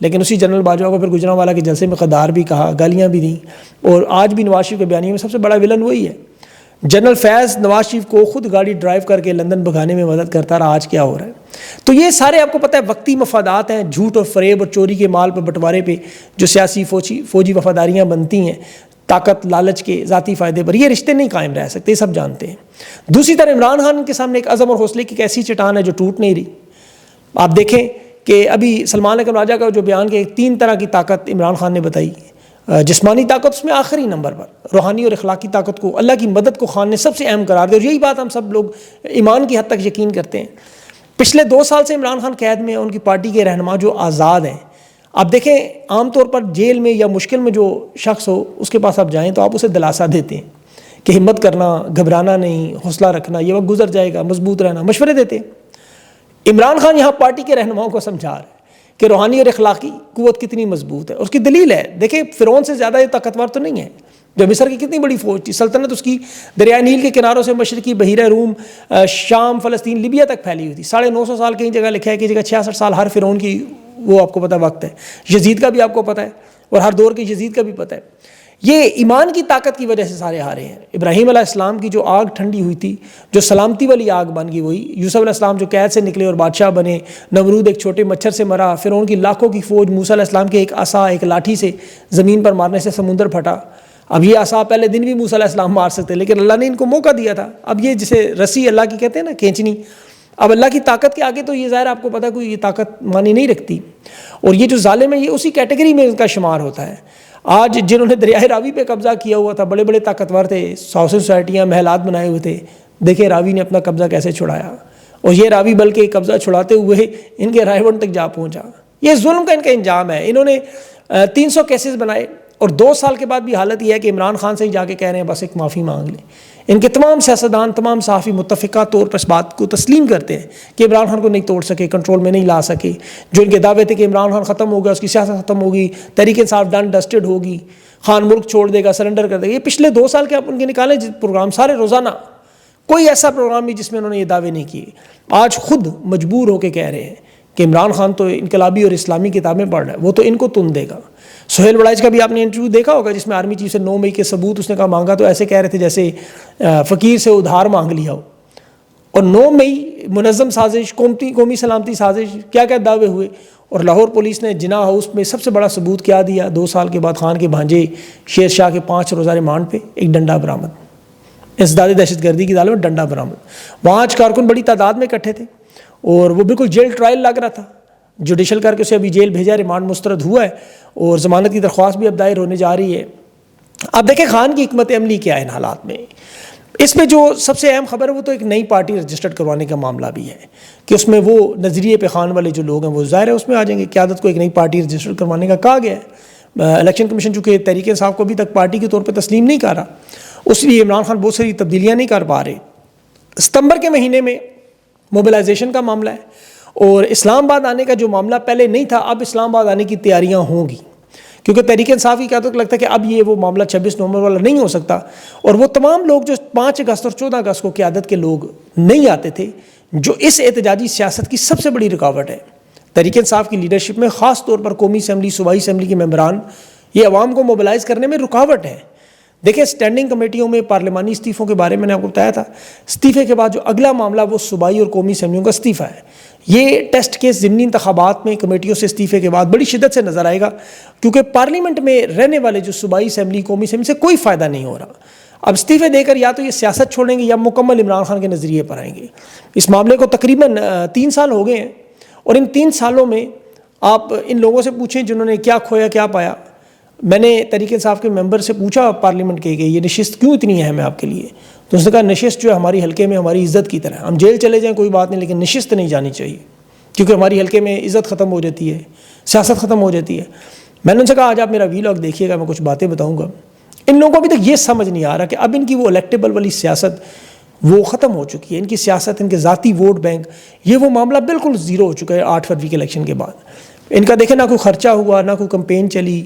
لیکن اسی جنرل باجوہ کو پھر گجرانوالہ کے جلسے میں غدار بھی کہا، گالیاں بھی دیں، اور آج بھی نواز شریف کے بیانیے میں سب سے بڑا ولن وہی ہے۔ جنرل فیض نواز شریف کو خود گاڑی ڈرائیو کر کے لندن بھگانے میں مدد کرتا رہا، آج کیا ہو رہا ہے؟ تو یہ سارے آپ کو پتہ ہے وقتی مفادات ہیں، جھوٹ اور فریب اور چوری کے مال پر بٹوارے پہ جو سیاسی فوجی وفاداریاں بنتی ہیں، طاقت لالچ کے ذاتی فائدے پر، یہ رشتے نہیں قائم رہ سکتے، سب جانتے ہیں۔ دوسری طرف عمران خان کے سامنے ایک عزم اور حوصلے کی ایک ایسی چٹان ہے جو ٹوٹ نہیں رہی۔ آپ دیکھیں کہ ابھی سلمان اکرم راجہ کا جو بیان کہ 3 طرح کی طاقت عمران خان نے بتائی، جسمانی طاقت اس میں آخری نمبر پر، روحانی اور اخلاقی طاقت کو، اللہ کی مدد کو خان نے سب سے اہم قرار دیا، اور یہی بات ہم سب لوگ ایمان کی حد تک یقین کرتے ہیں۔ پچھلے 2 سال سے عمران خان قید میں، ان کی پارٹی کے رہنما جو آزاد ہیں، آپ دیکھیں عام طور پر جیل میں یا مشکل میں جو شخص ہو اس کے پاس آپ جائیں تو آپ اسے دلاسا دیتے ہیں کہ ہمت کرنا، گھبرانا نہیں، حوصلہ رکھنا، یہ وقت گزر جائے گا، مضبوط رہنا، مشورے دیتے ہیں۔ عمران خان یہاں پارٹی کے رہنماؤں کو سمجھا رہے ہیں کہ روحانی اور اخلاقی قوت کتنی مضبوط ہے۔ اس کی دلیل ہے، دیکھیں فرعون سے زیادہ یہ طاقتور تو نہیں ہے، جو مصر کی کتنی بڑی فوج تھی، سلطنت اس کی دریائے نیل کے کناروں سے مشرقی بحیرہ روم، شام، فلسطین، لیبیا تک پھیلی ہوئی تھی۔ 950 سال کئی جگہ لکھا ہے کہ جگہ 66 سال ہر فرعون کی، وہ آپ کو پتہ وقت ہے، یزید کا بھی آپ کو پتہ ہے، اور ہر دور کے یزید کا بھی پتہ ہے۔ یہ ایمان کی طاقت کی وجہ سے سارے ہارے ہیں۔ ابراہیم علیہ السلام کی جو آگ ٹھنڈی ہوئی تھی، جو سلامتی والی آگ بن گئی، وہی یوسف علیہ السلام جو قید سے نکلے اور بادشاہ بنے، نمرود ایک چھوٹے مچھر سے مرا، فرعون کی لاکھوں کی فوج موسیٰ علیہ السلام کے ایک عصا، ایک لاٹھی سے زمین پر مارنے سے سمندر پھٹا۔ اب یہ عصا پہلے دن بھی موسیٰ علیہ السلام مار سکتے، لیکن اللہ نے ان کو موقع دیا تھا۔ اب یہ جسے رسی اللہ کی کہتے ہیں نا، کھینچنی، اب اللہ کی طاقت کے آگے تو یہ ظاہر آپ کو پتہ کوئی یہ طاقت مانی نہیں رکھتی، اور یہ جو ظالم ہے یہ اسی کیٹیگری میں ان کا شمار ہوتا ہے۔ آج جنہوں نے دریائے راوی پہ قبضہ کیا ہوا تھا، بڑے بڑے طاقتور تھے، ہاؤسنگ سوسائٹیاں، محلات بنائے ہوئے تھے، دیکھیں راوی نے اپنا قبضہ کیسے چھڑایا، اور یہ راوی بلکہ قبضہ چھڑاتے ہوئے ان کے رائے ون تک جا پہنچا۔ یہ ظلم کا ان کا انجام ہے۔ انہوں نے 300 کیسز بنائے، اور 2 سال کے بعد بھی حالت یہ ہے کہ عمران خان سے ہی جا کے کہہ رہے ہیں بس ایک معافی مانگ لیں۔ ان کے تمام سیاستدان، تمام صحافی متفقہ طور پر اس بات کو تسلیم کرتے ہیں کہ عمران خان کو نہیں توڑ سکے، کنٹرول میں نہیں لا سکے۔ جو ان کے دعوے تھے کہ عمران خان ختم ہو گیا، اس کی سیاست ختم ہوگی، تحریک انصاف ڈن ڈسٹڈ ہوگی، خان ملک چھوڑ دے گا، سرنڈر کر دے گا، یہ پچھلے 2 سال کے آپ ان کے نکالیں پروگرام، سارے روزانہ کوئی ایسا پروگرام نہیں جس میں انہوں نے یہ دعوے نہیں کیے۔ آج خود مجبور ہو کے کہہ رہے ہیں کہ عمران خان تو انقلابی اور اسلامی کتابیں پڑھ رہا ہے، وہ تو ان کو تن دے گا۔ سہیل وڑائچ کا بھی آپ نے انٹرویو دیکھا ہوگا جس میں آرمی چیف سے 9 مئی کے ثبوت اس نے کہا مانگا، تو ایسے کہہ رہے تھے جیسے فقیر سے ادھار مانگ لیا ہو۔ اور 9 مئی منظم سازش، قومی سلامتی سازش، کیا کیا دعوے ہوئے، اور لاہور پولیس نے جناح ہاؤس میں سب سے بڑا ثبوت کیا دیا، 2 سال کے بعد خان کے بھانجے شیر شاہ کے 5 روزہ ریمانڈ پہ ایک ڈنڈا برآمد، انسداد دہشت گردی کی عدالت میں ڈنڈا برآمد۔ وہاں آج کارکن بڑی تعداد میں اکٹھے تھے، اور وہ بالکل جیل ٹرائل لگ رہا تھا، جوڈیشل کر کے اسے ابھی جیل بھیجا، ریمانڈ مسترد ہوا ہے، اور ضمانت کی درخواست بھی اب دائر ہونے جا رہی ہے۔ اب دیکھیں خان کی حکمت عملی کیا ہے ان حالات میں۔ اس میں جو سب سے اہم خبر ہے وہ تو ایک نئی پارٹی رجسٹرڈ کروانے کا معاملہ بھی ہے کہ اس میں وہ نظریے پہ خان والے جو لوگ ہیں وہ ظاہر ہے اس میں آ جائیں گے۔ قیادت کو ایک نئی پارٹی رجسٹرڈ کروانے کا کہا گیا ہے۔ الیکشن کمیشن چونکہ تحریک انصاف کو ابھی تک پارٹی کے طور پہ تسلیم نہیں کر رہا، اس لیے عمران خان بہت ساری تبدیلیاں نہیں کر پا رہے۔ ستمبر کے مہینے میں موبلائزیشن کا معاملہ ہے، اور اسلام آباد آنے کا جو معاملہ پہلے نہیں تھا، اب اسلام آباد آنے کی تیاریاں ہوں گی، کیونکہ تحریک انصاف کی قیادت کو لگتا ہے کہ اب یہ وہ معاملہ 26 نومبر والا نہیں ہو سکتا، اور وہ تمام لوگ جو 5 اگست اور 14 اگست کو قیادت کے لوگ نہیں آتے تھے، جو اس احتجاجی سیاست کی سب سے بڑی رکاوٹ ہے۔ تحریک انصاف کی لیڈرشپ میں خاص طور پر قومی اسمبلی، صوبائی اسمبلی کے ممبران یہ عوام کو موبلائز کرنے میں رکاوٹ ہے۔ دیکھیں اسٹینڈنگ کمیٹیوں میں پارلیمانی استعفوں کے بارے میں نے آپ کو بتایا تھا، استعفے کے بعد جو اگلا معاملہ وہ صوبائی اور قومی اسمبلیوں کا استعفیٰ ہے۔ یہ ٹیسٹ کیس ضمنی انتخابات میں کمیٹیوں سے استعفے کے بعد بڑی شدت سے نظر آئے گا، کیونکہ پارلیمنٹ میں رہنے والے جو صوبائی اسمبلی، قومی اسمبلی سے کوئی فائدہ نہیں ہو رہا۔ اب استعفے دے کر یا تو یہ سیاست چھوڑیں گے یا مکمل عمران خان کے نظریے پر آئیں گے۔ اس معاملے کو تقریباً 3 سال ہو گئے ہیں، اور ان 3 سالوں میں آپ ان لوگوں سے پوچھیں جنہوں نے کیا کھویا کیا پایا۔ میں نے تحریک انصاف کے ممبر سے پوچھا پارلیمنٹ کے کہ یہ نشست کیوں اتنی اہم ہے آپ کے لیے، تو اس نے کہا نشست جو ہے ہماری حلقے میں ہماری عزت کی طرح، ہم جیل چلے جائیں کوئی بات نہیں لیکن نشست نہیں جانی چاہیے، کیونکہ ہماری حلقے میں عزت ختم ہو جاتی ہے، سیاست ختم ہو جاتی ہے۔ میں نے ان سے کہا آج آپ میرا وی لاگ دیکھیے گا، میں کچھ باتیں بتاؤں گا۔ ان لوگوں کو ابھی تک یہ سمجھ نہیں آ رہا کہ اب ان کی وہ الیکٹیبل والی سیاست وہ ختم ہو چکی ہے، ان کی سیاست، ان کے ذاتی ووٹ بینک، یہ وہ معاملہ بالکل زیرو ہو چکا ہے 8 فروری کے الیکشن کے بعد۔ ان کا دیکھیں نہ کوئی خرچہ ہوا، نہ کوئی کمپین چلی،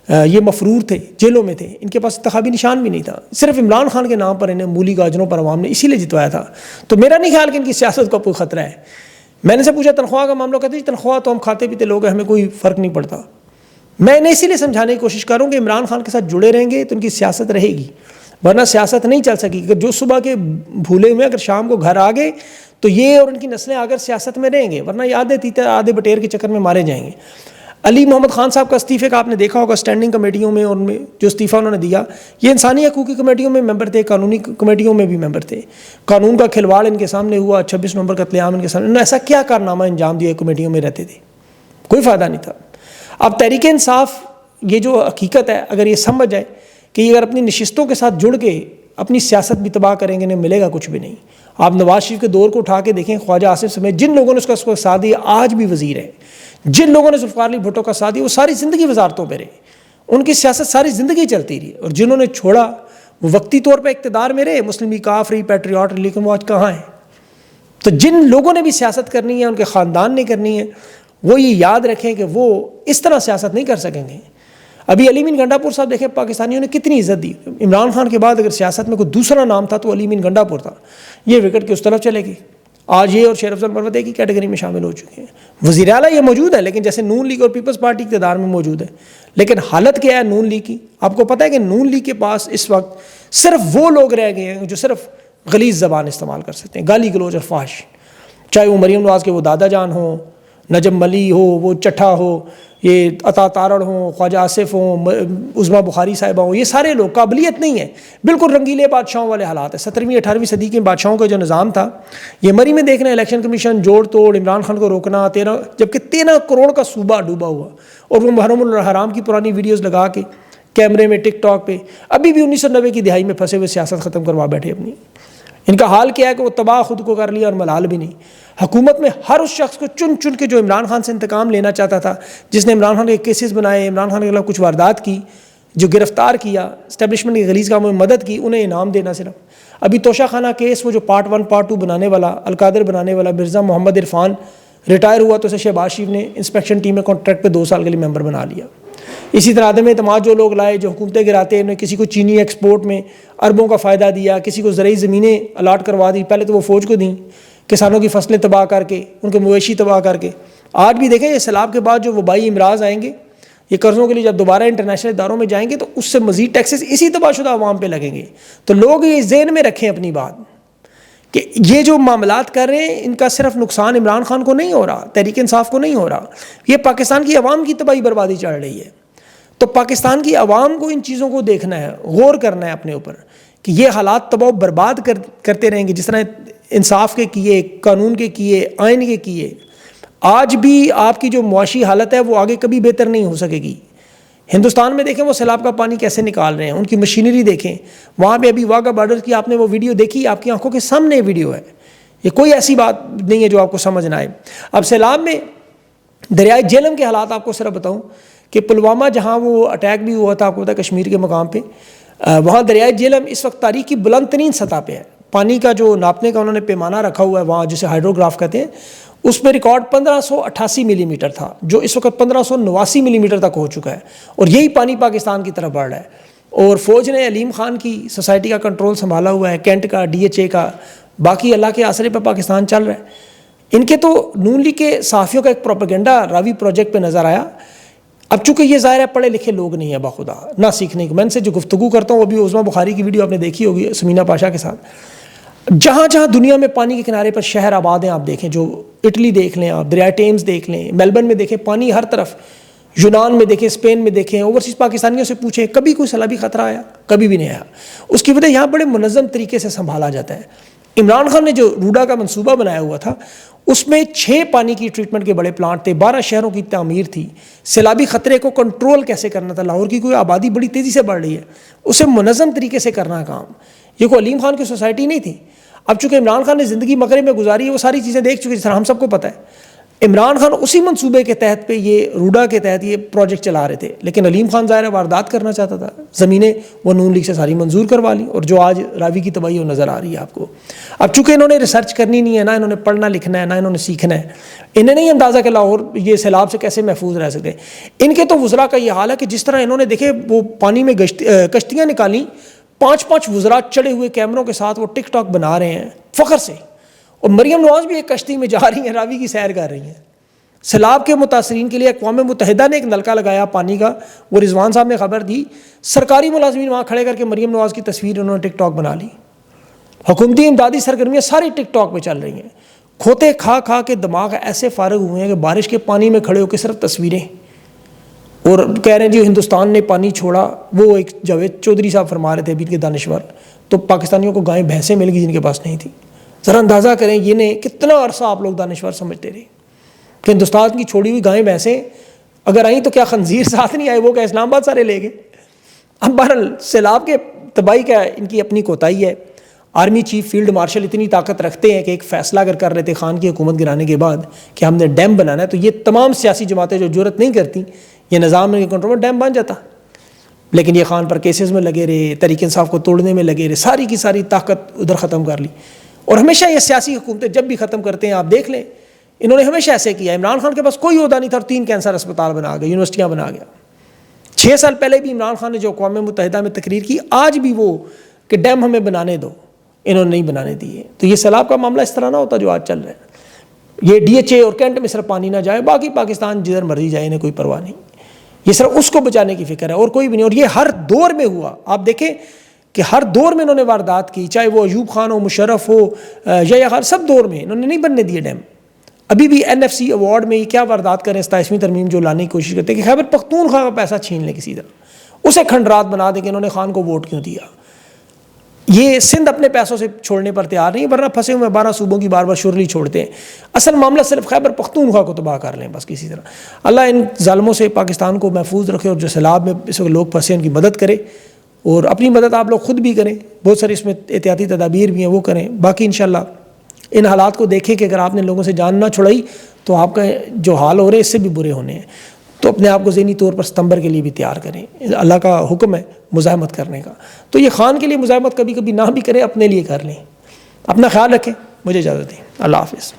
یہ مفرور تھے، جیلوں میں تھے، ان کے پاس انتخابی نشان بھی نہیں تھا، صرف عمران خان کے نام پر انہیں مولی گاجروں پر عوام نے اسی لیے جتوایا تھا۔ تو میرا نہیں خیال کہ ان کی سیاست کا کوئی خطرہ ہے، میں نے سے پوچھا تنخواہ کا معاملہ، کہتے ہیں تنخواہ تو ہم کھاتے پیتے لوگ ہیں، ہمیں کوئی فرق نہیں پڑتا. میں انہیں اسی لیے سمجھانے کی کوشش کروں کہ عمران خان کے ساتھ جڑے رہیں گے تو ان کی سیاست رہے گی، ورنہ سیاست نہیں چل سکے گی. جو صبح کے بھولے ہوئے اگر شام کو گھر آ گئے تو یہ اور ان کی نسلیں اگر سیاست میں رہیں گے، ورنہ یہ آدھے تیتے آدھے بٹیر کے چکر میں مارے جائیں گے. علی محمد خان صاحب کا استعفے کا آپ نے دیکھا ہوگا، اسٹینڈنگ کمیٹیوں میں ان میں جو استعفیٰ انہوں نے دیا، یہ انسانی حقوق کی کمیٹیوں میں ممبر تھے، قانونی کمیٹیوں میں بھی ممبر تھے. قانون کا کھلواڑ ان کے سامنے ہوا، 26 نومبر قتل عام ان کے سامنے، انہوں نے ایسا کیا کارنامہ انجام دیا کمیٹیوں میں رہتے تھے؟ کوئی فائدہ نہیں تھا. اب تحریک انصاف یہ جو حقیقت ہے اگر یہ سمجھ جائے کہ یہ اگر اپنی نشستوں کے ساتھ جڑ کے اپنی سیاست بھی تباہ کریں گے، انہیں ملے گا کچھ بھی نہیں. آپ نواز شریف کے دور کو اٹھا کے دیکھیں، خواجہ آصف سمیت جن لوگوں نے اس کا ساتھ دیا آج بھی وزیر ہیں، جن لوگوں نے ذوالفقار علی بھٹو کا ساتھ دیا وہ ساری زندگی وزارتوں پہ رہے، ان کی سیاست ساری زندگی چلتی رہی، اور جنہوں نے چھوڑا وہ وقتی طور پہ اقتدار میں رہے، مسلم لیگ کاف رہی، پیٹریاٹ رہی، لیکن وہ آج کہاں ہیں؟ تو جن لوگوں نے بھی سیاست کرنی ہے، ان کے خاندان نے کرنی ہے، وہ یہ یاد رکھیں کہ وہ اس طرح سیاست نہیں کر سکیں گے. ابھی علی امین گنڈا پور صاحب دیکھیں پاکستانیوں نے کتنی عزت دی. عمران خان کے بعد اگر سیاست میں کوئی دوسرا نام تھا تو علی امین گنڈا پور تھا. یہ وکٹ کے اس طرف چلے گئی، آج یہ اور شیر افضل مروت ایک ہی کیٹیگری میں شامل ہو چکے ہیں. وزیر اعلیٰ یہ موجود ہے، لیکن جیسے نون لیگ اور پیپلز پارٹی اقتدار میں موجود ہے، لیکن حالت کیا ہے نون لیگ کی؟ آپ کو پتہ ہے کہ نون لیگ کے پاس اس وقت صرف وہ لوگ رہ گئے ہیں جو صرف غلیظ زبان استعمال کر سکتے ہیں، گالی گلوچ اور فحش، چاہے وہ مریم نواز کے وہ دادا جان ہوں، نجم ملی ہو، وہ چٹھا ہو، یہ عطا تارڑ ہوں، خواجہ آصف ہوں، عظمیٰ بخاری صاحبہ ہوں، یہ سارے لوگ قابلیت نہیں ہے، بالکل رنگیلے بادشاہوں والے حالات ہیں. 17ویں 18ویں صدی کے بادشاہوں کا جو نظام تھا یہ مری میں دیکھ رہے ہیں. الیکشن کمیشن جوڑ توڑ، عمران خان کو روکنا، جبکہ 13 کروڑ کا صوبہ ڈوبا ہوا، اور وہ محرم الحرام کی پرانی ویڈیوز لگا کے کیمرے میں ٹک ٹاک پہ ابھی بھی 1990 کی دہائی میں پھنسے ہوئے سیاست ختم کروا بیٹھے اپنی. ان کا حال کیا ہے کہ وہ تباہ خود کو کر لیا اور ملال بھی نہیں. حکومت میں ہر اس شخص کو چن چن کے جو عمران خان سے انتقام لینا چاہتا تھا، جس نے عمران خان کے کیسز بنائے، عمران خان کے خلاف کچھ واردات کی، جو گرفتار کیا، اسٹیبلشمنٹ کی غلیظ کاموں میں مدد کی، انہیں انعام دینا صرف. ابھی توشہ خانہ کیس وہ جو پارٹ 1 پارٹ 2 بنانے والا، القادر بنانے والا مرزا محمد عرفان ریٹائر ہوا تو اسے شہباز شریف نے انسپیکشن ٹیم میں کانٹریکٹ پہ 2 سال کے لیے ممبر بنا لیا. اسی طرح عدم اعتماد جو لوگ لائے، جو حکومتیں گراتے ہیں، انہوں نے کسی کو چینی ایکسپورٹ میں اربوں کا فائدہ دیا، کسی کو زرعی زمینیں الاٹ کروا دی، پہلے تو وہ فوج کو دیں، کسانوں کی فصلیں تباہ کر کے، ان کے مویشی تباہ کر کے. آج بھی دیکھیں یہ سیلاب کے بعد جو وبائی امراض آئیں گے، یہ قرضوں کے لیے جب دوبارہ انٹرنیشنل اداروں میں جائیں گے تو اس سے مزید ٹیکسز اسی تباہ شدہ عوام پہ لگیں گے. تو لوگ یہ ذہن میں رکھیں اپنی بات کہ یہ جو معاملات کر رہے ہیں ان کا صرف نقصان عمران خان کو نہیں ہو رہا، تحریک انصاف کو نہیں ہو رہا، یہ پاکستان کی عوام کی تباہی بربادی چڑھ رہی ہے. تو پاکستان کی عوام کو ان چیزوں کو دیکھنا ہے، غور کرنا ہے اپنے اوپر کہ یہ حالات تباہ برباد کرتے رہیں گے جس طرح انصاف کے کیے، قانون کے کیے، آئین کے کیے. آج بھی آپ کی جو معاشی حالت ہے وہ آگے کبھی بہتر نہیں ہو سکے گی. ہندوستان میں دیکھیں وہ سیلاب کا پانی کیسے نکال رہے ہیں، ان کی مشینری دیکھیں. وہاں پہ ابھی واگا بارڈر کی آپ نے وہ ویڈیو دیکھی، آپ کی آنکھوں کے سامنے ویڈیو ہے، یہ کوئی ایسی بات نہیں ہے جو آپ کو سمجھ نہ آئے. اب سیلاب میں دریائے جہلم کے حالات آپ کو صرف بتاؤں کہ پلوامہ جہاں وہ اٹیک بھی ہوا تھا، آپ کو پتا ہے کشمیر کے مقام پہ، وہاں دریائے جہلم اس وقت تاریخ کی بلند ترین سطح پہ ہے. پانی کا جو ناپنے کا انہوں نے پیمانہ رکھا ہوا ہے وہاں، جسے ہائیڈروگراف کہتے ہیں، اس پہ ریکارڈ 1588 ملی میٹر تھا، جو اس وقت 1589 ملی میٹر تک ہو چکا ہے، اور یہی پانی پاکستان کی طرف بڑھ رہا ہے. اور فوج نے علیم خان کی سوسائٹی کا کنٹرول سنبھالا ہوا ہے، کینٹ کا، DHA کا، باقی اللہ کے آسرے پہ پاکستان چل رہا ہے. ان کے تو نون لیگ کے صحافیوں کا ایک پروپیگنڈا راوی پروجیکٹ پہ نظر آیا. اب چونکہ یہ ظاہر ہے پڑھے لکھے لوگ نہیں ہیں بخدا، نہ سیکھنے کی. میں ان سے جو گفتگو کرتا ہوں وہ بھی عظمیٰ بخاری کی ویڈیو آپ نے دیکھی ہوگی سمینہ پاشا کے ساتھ. جہاں جہاں دنیا میں پانی کے کنارے پر شہر آباد ہیں، آپ دیکھیں، جو اٹلی دیکھ لیں، آپ دریائے ٹیمز دیکھ لیں، میلبرن میں دیکھیں پانی ہر طرف، یونان میں دیکھیں، اسپین میں دیکھیں، اوورسیز پاکستانیوں سے پوچھیں کبھی کوئی سیلابی خطرہ آیا؟ کبھی بھی نہیں آیا. اس کی وجہ یہاں بڑے منظم طریقے سے سنبھالا جاتا ہے. عمران خان نے جو روڈا کا منصوبہ بنایا ہوا تھا اس میں 6 پانی کی ٹریٹمنٹ کے بڑے پلانٹ تھے، 12 شہروں کی تعمیر تھی. سیلابی خطرے کو کنٹرول کیسے کرنا تھا، لاہور کی کوئی آبادی بڑی تیزی سے بڑھ رہی ہے، اسے منظم طریقے سے کرنا کام. یہ کوئی علیم خان کی سوسائٹی نہیں تھی. اب چونکہ عمران خان نے زندگی مغرب میں گزاری ہے، وہ ساری چیزیں دیکھ چکے، جس طرح ہم سب کو پتہ ہے. عمران خان اسی منصوبے کے تحت پہ یہ روڈا کے تحت یہ پروجیکٹ چلا رہے تھے، لیکن علیم خان ظاہر ہے واردات کرنا چاہتا تھا. زمینیں وہ نون لیگ سے ساری منظور کروا لی، اور جو آج راوی کی تباہی وہ نظر آ رہی ہے آپ کو. اب چونکہ انہوں نے ریسرچ کرنی نہیں ہے، نہ انہوں نے پڑھنا لکھنا ہے، نہ انہوں نے سیکھنا ہے، انہیں نہیں اندازہ کہ لاہور یہ سیلاب سے کیسے محفوظ رہ سکتے. ان کے تو وزراء کا یہ حال ہے کہ جس طرح انہوں نے دیکھے وہ پانی میں کشتیاں نکالیں، 5 وزراء چڑھے ہوئے کیمروں کے ساتھ وہ ٹک ٹاک بنا رہے ہیں فخر سے، اور مریم نواز بھی ایک کشتی میں جا رہی ہیں، راوی کی سیر کر رہی ہیں۔ سیلاب کے متاثرین کے لیے اقوام متحدہ نے ایک نلکا لگایا پانی کا، وہ رضوان صاحب نے خبر دی، سرکاری ملازمین وہاں کھڑے کر کے مریم نواز کی تصویر انہوں نے ٹک ٹاک بنا لی۔ حکومتی امدادی سرگرمیاں ساری ٹک ٹاک پہ چل رہی ہیں۔ کھوتے کھا کھا کے دماغ ایسے فارغ ہوئے ہیں کہ بارش کے پانی میں کھڑے ہو کے صرف تصویریں، اور کہہ رہے ہیں جی ہندوستان نے پانی چھوڑا۔ وہ ایک جاوید چودھری صاحب فرما رہے تھے ابھی کے دانشور، تو پاکستانیوں کو گائیں بھینسیں مل گئی جن کے پاس نہیں تھی۔ ذرا اندازہ کریں یہ نے کتنا عرصہ آپ لوگ دانشور سمجھتے رہے کہ ہندوستان کی چھوڑی ہوئی گائیں بھینسیں اگر آئیں تو کیا خنزیر ساتھ نہیں آئے، وہ کیا اسلام آباد سارے لے گئے؟ اب بہرحال سیلاب کے تباہی کا ان کی اپنی کوتاہی ہے۔ آرمی چیف فیلڈ مارشل اتنی طاقت رکھتے ہیں کہ ایک فیصلہ اگر کر رہے تھے خان کی حکومت گرانے کے بعد کہ ہم نے ڈیم بنانا ہے، تو یہ تمام سیاسی جماعتیں جو جرت نہیں کرتی، یہ نظام میں کنٹرول میں ڈیم بن جاتا، لیکن یہ خان پر کیسز میں لگے رہے، تحریک انصاف کو توڑنے میں لگے رہے، ساری کی ساری طاقت ادھر ختم کر لی۔ اور ہمیشہ یہ سیاسی حکومتیں جب بھی ختم کرتے ہیں، آپ دیکھ لیں انہوں نے ہمیشہ ایسے کیا۔ عمران خان کے پاس کوئی عہدہ نہیں تھا اور 3 کینسر اسپتال بنا گیا، یونیورسٹیاں بنا گیا۔ 6 سال پہلے بھی عمران خان نے جو اقوام متحدہ میں تقریر کی، آج بھی وہ کہ ڈیم ہمیں بنانے دو، انہوں نے نہیں بنانے دیے۔ تو یہ سیلاب کا معاملہ اس طرح نہ ہوتا جو آج چل رہا ہے۔ یہ DHA اور کینٹ میں صرف پانی نہ جائے، باقی پاکستان جدھر مرضی جائے انہیں کوئی پرواہ نہیں، یہ صرف اس کو بچانے کی فکر ہے اور کوئی بھی نہیں۔ اور یہ ہر دور میں ہوا، آپ دیکھیں کہ ہر دور میں انہوں نے واردات کی، چاہے وہ ایوب خان ہو، مشرف ہو، یا خان، سب دور میں انہوں نے نہیں بننے دیے ڈیم۔ ابھی بھی NFC ایوارڈ میں یہ کیا واردات کریں، 27ویں ترمیم جو لانے کی کوشش کرتے ہیں کہ خیبر پختونخوا کا پیسہ چھین لیں کسی طرح، اسے کھنڈرات بنا دیں کہ انہوں نے خان کو ووٹ کیوں دیا۔ یہ سندھ اپنے پیسوں سے چھوڑنے پر تیار نہیں، ورنہ پھنسے ہوئے 12 صوبوں کی بار بار شرلی چھوڑتے ہیں۔ اصل معاملہ صرف خیبر پختونخوا کو تباہ کر لیں بس کسی طرح۔ اللہ ان ظالموں سے پاکستان کو محفوظ رکھے، اور جو سیلاب میں اس وقت لوگ پھنسے ان کی مدد کرے، اور اپنی مدد آپ لوگ خود بھی کریں، بہت ساری اس میں احتیاطی تدابیر بھی ہیں وہ کریں۔ باقی انشاءاللہ ان حالات کو دیکھیں کہ اگر آپ نے لوگوں سے جان نہ چھڑائی تو آپ کا جو حال ہو رہے ہیں اس سے بھی برے ہونے ہیں، تو اپنے آپ کو ذہنی طور پر ستمبر کے لیے بھی تیار کریں۔ اللہ کا حکم ہے مزاحمت کرنے کا، تو یہ خان کے لیے مزاحمت کبھی کبھی نہ بھی کریں، اپنے لیے کر لیں۔ اپنا خیال رکھیں، مجھے اجازت دیں، اللہ حافظ۔